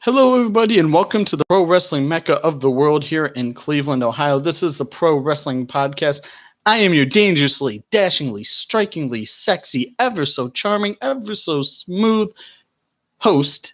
Hello, everybody, and welcome to the Pro Wrestling Mecca of the world here in Cleveland, Ohio. This is the Pro Wrestling Podcast. I am your dangerously, dashingly, strikingly sexy, ever so charming, ever so smooth host,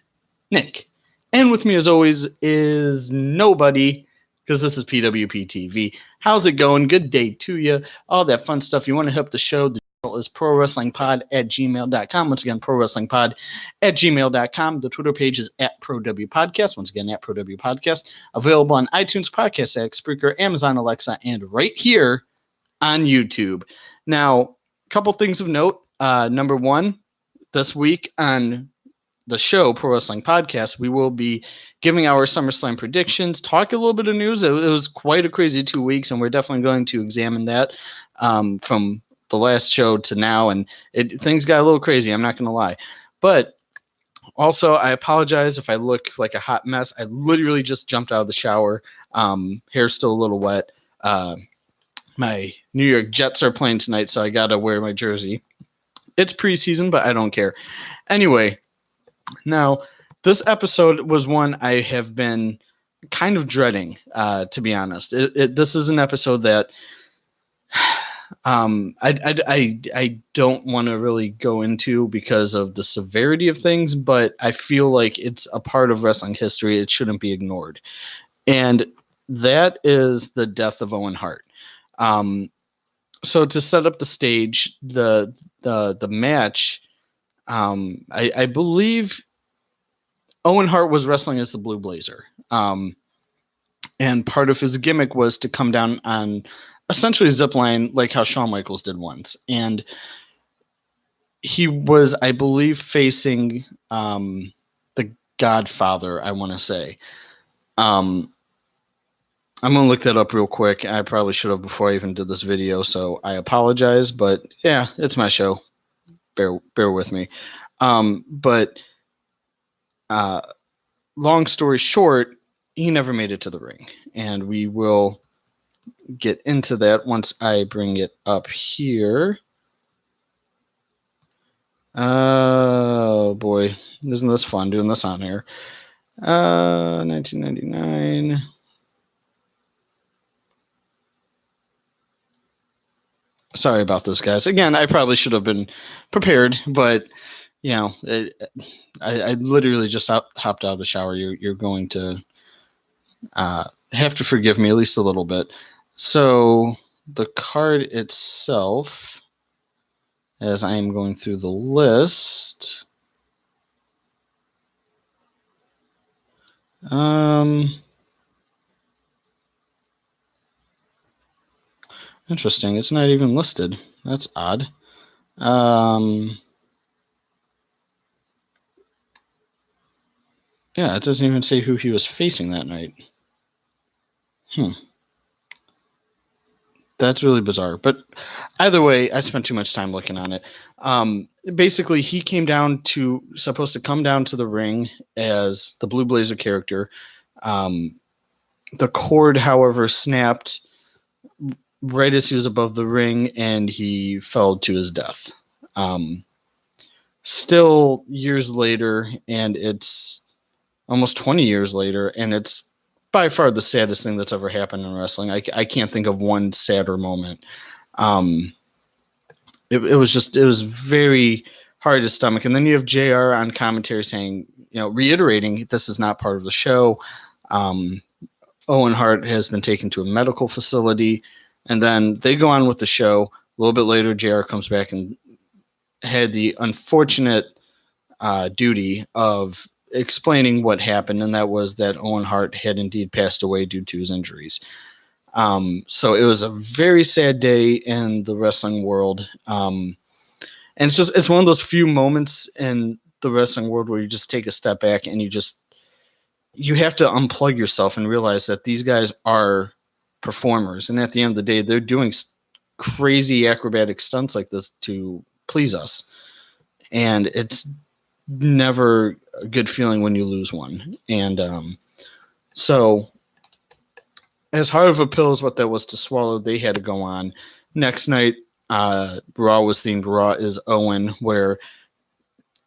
Nick. And with me, as always, is nobody, because this is PWP TV. How's it going? Good day to you. All that fun stuff. You want to help the show? The email is prowrestlingpod@gmail.com. Once again, prowrestlingpod@gmail.com. The Twitter page is @ProWPodcast. Once again, @ProWPodcast. Available on iTunes, Podcast X, Spreaker, Amazon Alexa, and right here on YouTube. Now, a couple things of note. Number one, this week on the show, Pro Wrestling Podcast, we will be giving our SummerSlam predictions, talk a little bit of news. It was quite a crazy 2 weeks, and we're definitely going to examine that from the last show to now, and things got a little crazy, I'm not going to lie. But also, I apologize if I look like a hot mess. I literally just jumped out of the shower. Hair's still a little wet. My New York Jets are playing tonight, so I got to wear my jersey. It's preseason, but I don't care. Anyway, now, this episode was one I have been kind of dreading, to be honest. This is an episode that I don't want to really go into because of the severity of things, but I feel like it's a part of wrestling history. It shouldn't be ignored. And that is the death of Owen Hart. So to set up the stage, the match, I believe Owen Hart was wrestling as the Blue Blazer. And part of his gimmick was to come down on essentially a zip line like how Shawn Michaels did once. And he was, I believe, facing the Godfather, I want to say. I'm going to look that up real quick. I probably should have before I even did this video, so I apologize. But yeah, it's my show. Bear with me. But long story short, he never made it to the ring. And we will get into that once I bring it up here. Oh, boy. Isn't this fun doing this on here? 1999. Sorry about this, guys. Again, I probably should have been prepared, but, you know, I literally just hopped out of the shower. You're going to have to forgive me at least a little bit. So the card itself, as I am going through the list, interesting. It's not even listed. That's odd. Yeah, it doesn't even say who he was facing that night. That's really bizarre. But either way, I spent too much time looking on it. Basically, he supposed to come down to the ring as the Blue Blazer character. The cord, however, snapped right as he was above the ring, and he fell to his death. Still years later, and it's almost 20 years later, and it's by far the saddest thing that's ever happened in wrestling. I can't think of one sadder moment. It was very hard to stomach. And then you have JR on commentary saying, reiterating this is not part of the show. Owen Hart has been taken to a medical facility, and then they go on with the show. A little bit later, JR comes back and had the unfortunate duty of explaining what happened, and that was that Owen Hart had indeed passed away due to his injuries. So it was a very sad day in the wrestling world. And it's one of those few moments in the wrestling world where you just take a step back and you have to unplug yourself and realize that these guys are performers. And at the end of the day, they're doing crazy acrobatic stunts like this to please us. And it's never a good feeling when you lose one. And so as hard of a pill as what that was to swallow, they had to go on. Next night, Raw was themed Raw is Owen, where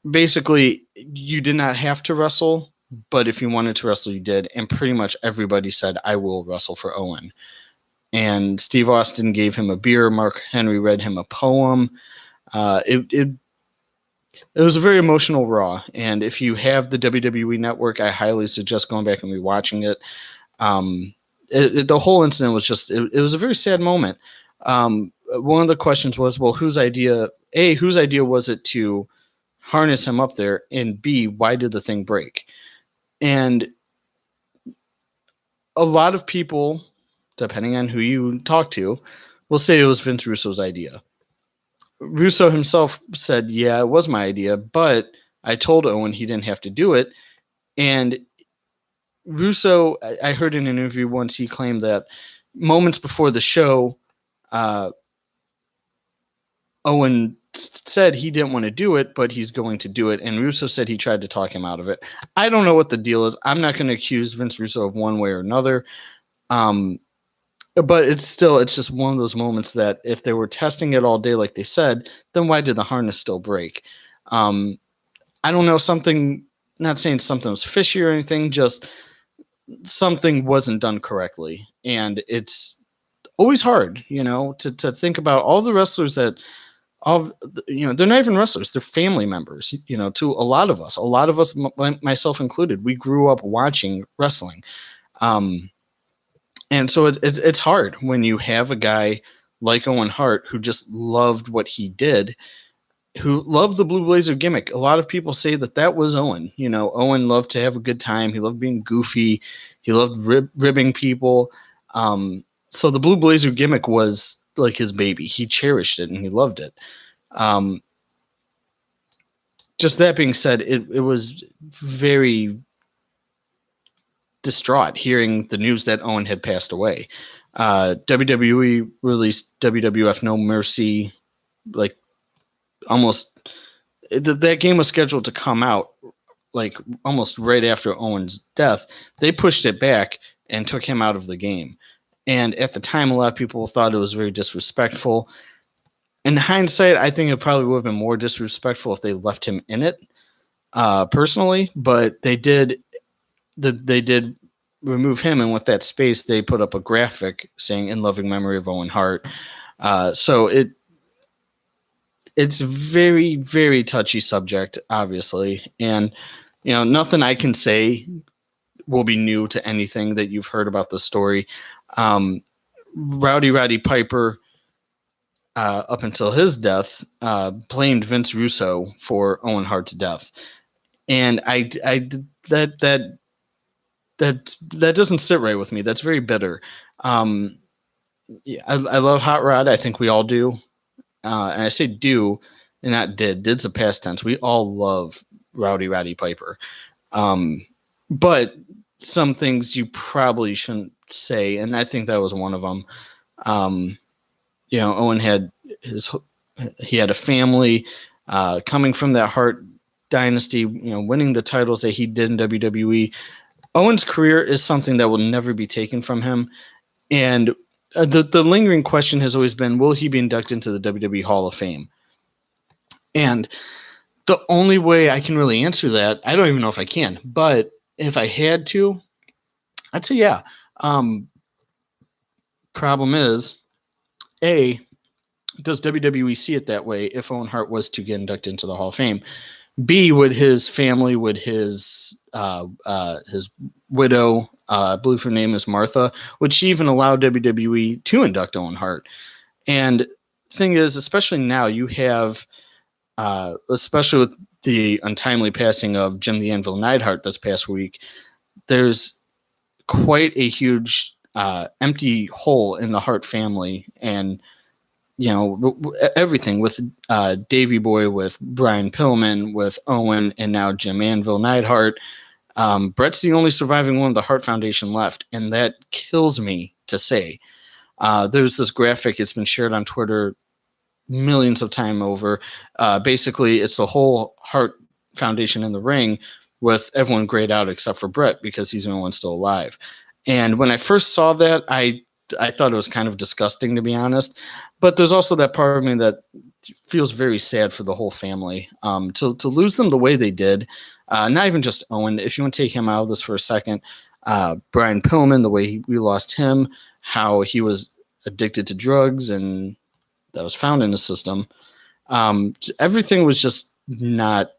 basically you did not have to wrestle but if you wanted to wrestle, you did. And pretty much everybody said, I will wrestle for Owen. And Steve Austin gave him a beer. Mark Henry read him a poem. It was a very emotional Raw. And if you have the WWE Network, I highly suggest going back and rewatching it. The whole incident was just, it was a very sad moment. One of the questions was, well, whose idea was it to harness him up there? And B, why did the thing break? And a lot of people, depending on who you talk to, will say it was Vince Russo's idea. Russo himself said, yeah, it was my idea, but I told Owen he didn't have to do it. And Russo, I heard in an interview once, he claimed that moments before the show, Owen said he didn't want to do it, but he's going to do it. And Russo said he tried to talk him out of it. I don't know what the deal is. I'm not going to accuse Vince Russo of one way or another. But it's just one of those moments that if they were testing it all day like they said, then why did the harness still break? I don't know, not saying something was fishy or anything, just something wasn't done correctly. And it's always hard, to think about all the wrestlers that, they're not even wrestlers, they're family members, to a lot of us, myself included, we grew up watching wrestling. And so it's hard when you have a guy like Owen Hart who just loved what he did, who loved the Blue Blazer gimmick. A lot of people say that was Owen. Owen loved to have a good time. He loved being goofy. He loved ribbing people. So the Blue Blazer gimmick was like his baby. He cherished it and he loved it. Just that being said, it was very distraught hearing the news that Owen had passed away. WWE released WWF No Mercy, like almost that game was scheduled to come out like almost right after Owen's death. They pushed it back and took him out of the game. And at the time, a lot of people thought it was very disrespectful. In hindsight, I think it probably would have been more disrespectful if they left him in it, personally, but they did remove him, and with that space, they put up a graphic saying "In loving memory of Owen Hart." So it's very, very touchy subject, obviously, and nothing I can say will be new to anything that you've heard about the story. Roddy Piper, up until his death, blamed Vince Russo for Owen Hart's death, and that doesn't sit right with me. That's very bitter. Yeah, I love Hot Rod. I think we all do. And I say do and not did. Did's a past tense. We all love Roddy Piper. But some things you probably shouldn't say, and I think that was one of them. Owen had a family, coming from that Hart dynasty, winning the titles that he did in WWE. Owen's career is something that will never be taken from him. And the lingering question has always been, will he be inducted into the WWE Hall of Fame? And the only way I can really answer that, I don't even know if I can, but if I had to, I'd say yeah. Problem is, A, does WWE see it that way if Owen Hart was to get inducted into the Hall of Fame? B, would his family, would his widow, I believe her name is Martha, would she even allow WWE to induct Owen Hart? And thing is, especially now, you have, especially with the untimely passing of Jim the Anvil Neidhart this past week, there's quite a huge empty hole in the Hart family, and everything with Davey Boy, with Brian Pillman, with Owen, and now Jim Anvil Neidhart. Brett's the only surviving one of the Hart Foundation left, and that kills me to say. There's this graphic, it's been shared on Twitter millions of times over. Basically, it's the whole Hart Foundation in the ring with everyone grayed out except for Brett because he's the only one still alive. And when I first saw that, I I thought it was kind of disgusting, to be honest. But there's also that part of me that feels very sad for the whole family. To lose them the way they did, not even just Owen. If you want to take him out of this for a second, Brian Pillman, the way we lost him, how he was addicted to drugs and that was found in the system. Everything was just not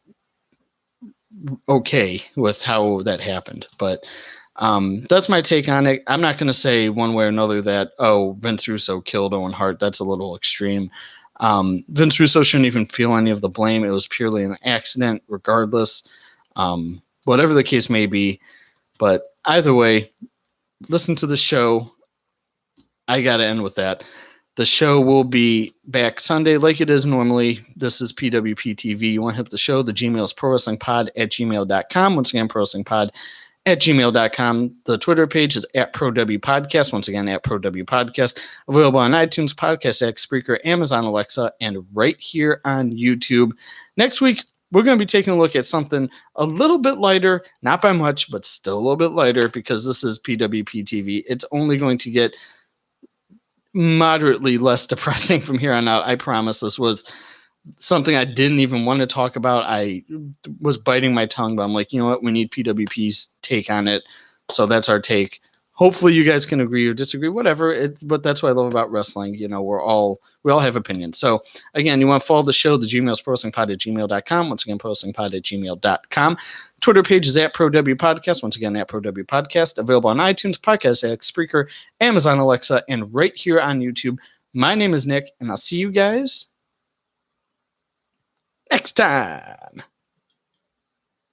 okay with how that happened. But that's my take on it. I'm not going to say one way or another that, oh, Vince Russo killed Owen Hart. That's a little extreme. Vince Russo shouldn't even feel any of the blame. It was purely an accident, regardless. Whatever the case may be. But either way, listen to the show. I got to end with that. The show will be back Sunday like it is normally. This is PWP TV. You want to hit the show? The Gmail is prowrestlingpod@gmail.com. Once again, prowrestlingpod@gmail.com. The Twitter page is @ProWPodcast. Once again, @ProWPodcast. Available on iTunes, Podcast X, Spreaker, Amazon Alexa, and right here on YouTube. Next week, we're going to be taking a look at something a little bit lighter, not by much, but still a little bit lighter because this is PWP TV. It's only going to get moderately less depressing from here on out. I promise. This was something I didn't even want to talk about. I was biting my tongue, but I'm like, you know what? We need PWP's take on it. So that's our take. Hopefully you guys can agree or disagree, whatever. But that's what I love about wrestling. You know, we all have opinions. So again, you want to follow the show, the Gmail is prowrestlingpod@gmail.com. Once again, prowrestlingpod@gmail.com. Twitter page is @ProWPodcast. Once again, @ProWPodcast. Available on iTunes, Podcast X, Spreaker, Amazon Alexa, and right here on YouTube. My name is Nick, and I'll see you guys next time.